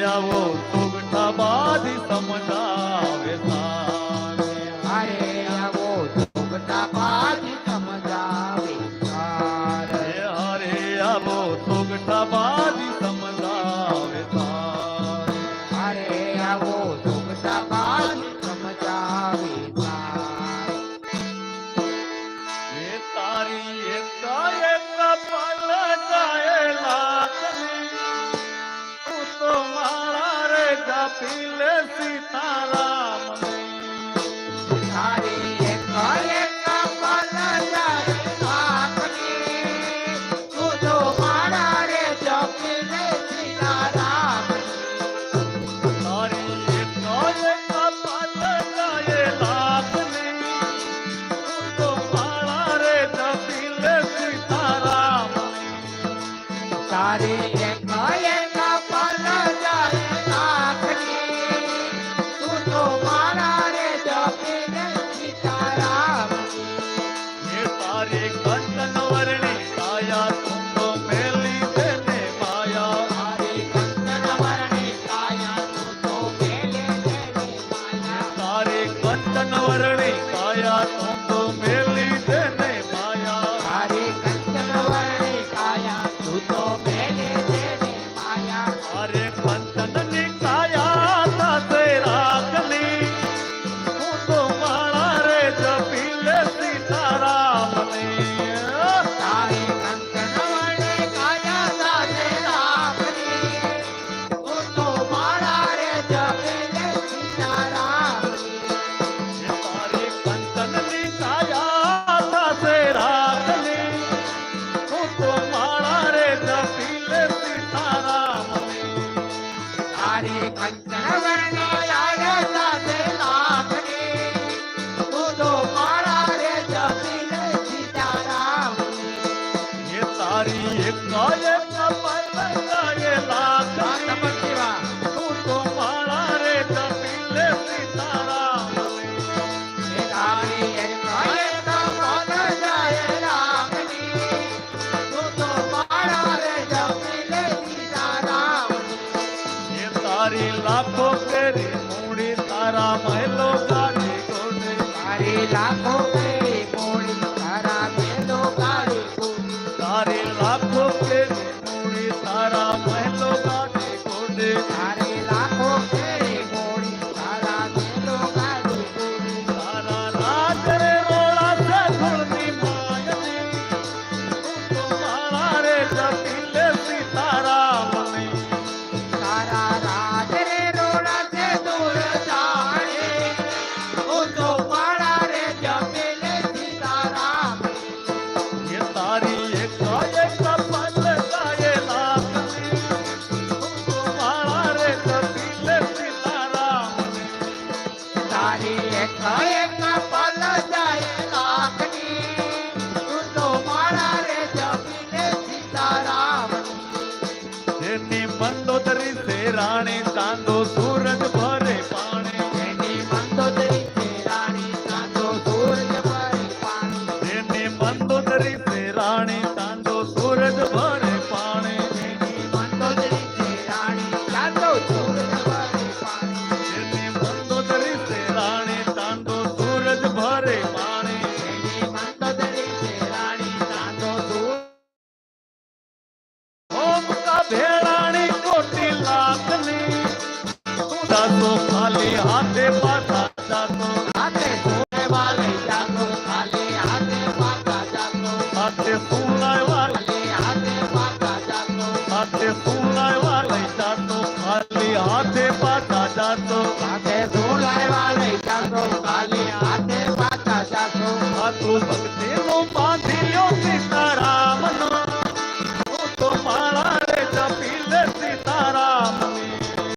આવો સુગઠા બાજી સમજાવે સારે. અરે આવો સુગઠા બાજી સમજાવે સારે. હરે આવો સુગઠા બાજી સમજાવે સારે. અરે આવો સુગઠા બાજી સમજાવે સારે. એ તારી એક પલ જાયેલા તું તો મારા રે જપી લે સીતારામ. તારી એક પલ જાય લાખની, તું તો મારા રે જપી લે સીતારામ. તારી એક પલ જાયેલા તું તો મારા રે જપી લે સીતારામ. તારી એક પલ જાય લાખની, તું તો મારા રે જપી લે સીતારામ. એ તારી કંચન વર્ણી કાયા તું તો મેલી તેને માયા. તારી કંચન વર્ણી કાયા, તું તો મેલે તેની માયા. તારી કંચન વર્ણી કાયા તું તો મેલી તેને માયા. તારી કંચન વર્ણી કાયા, તું તો મેલે તેની માયા. અરે કંચનની કાયા સાથે રાખલી હું તો મારા રે જપી લે સીતારામની. તારી કંચન વર્ણી કાયા સાથે રાખની, તું તો મારા રે જપી લે સીતારામની. એ તારી કંચનની કાયા સાથે રાખલી હું તો મારા રે જપી લે સીતારામની. તારી કંચન વર્ણી કાયા સાથે રાખની, તું તો મારા રે જપી લે સીતારામની. એ તારી એક પલ જાયેલા તું તો મારા રે જપી લે સીતારામની. તારી એક પલ જાય લાખની, તું તો મારા રે જપી લે સીતારામની. એ તારી લાખો ફેરી મૂડી તારા મહેલો ગાડી ગોડે. તારી લાખો ફેરી મોડી, તારા મેલો ગાડી કૂદી. તારી લાખો ફેરી મૂડી તારા મહેલો ગાડી ગોડે. તારી લાખો ફેરી મોડી, તારા મેલો ગાડી કૂદી. તારા રાજ રે રોળા છે ધૂળની માયની તું તો મારા રે જપી લે સીતારામની. તારા રાજ રે રોડા છે દૂર જાણે, તું તો મારા રે જપી લે સીતારામની. એ તારી એક પલ જાયેલા તું તો મારા રે જપી લે સીતારામની. તારી એક પલ જાય લાખની, તું તો મારા રે જપી લે સીતારામની. જેની મંદોદરી છે રાણી ચાંદો સૂરજ ભરે પાણી. એની મંદોદરી છે રાણી, ચાંદો સૂરજ ભરે પાણી. જેની મંદોદરી છે રાણી ચાંદો સૂરજ ભરે પાણી. એની મંદોદરી છે રાણી, ચાંદો સૂરજ ભરે પાણી. જેની મંદોદરી છે રાણી ચાંદો સૂરજ ભરે પાણી. એની મંદોદરી છે રાણી, ચાંદો સૂરજ. ઓમ કા ભેળાણી કોટી લાખની તું જાતો ખાલી હાથે પાછા જાતો. હાથે સોને વાલે જાતો, ખાલી હાથે પાછા જાતો. હાથે સુલાવા ખાલી હાથે પાછા જાતો. હાથે સુલાવા લઈ જાતો ખાલી હાથે પાછા જાતો. હાથે સોલાવા લઈ જાતો, ખાલી હાથે પાછા જાતો. આ તું ભક્તિનું બાંધ્યો છે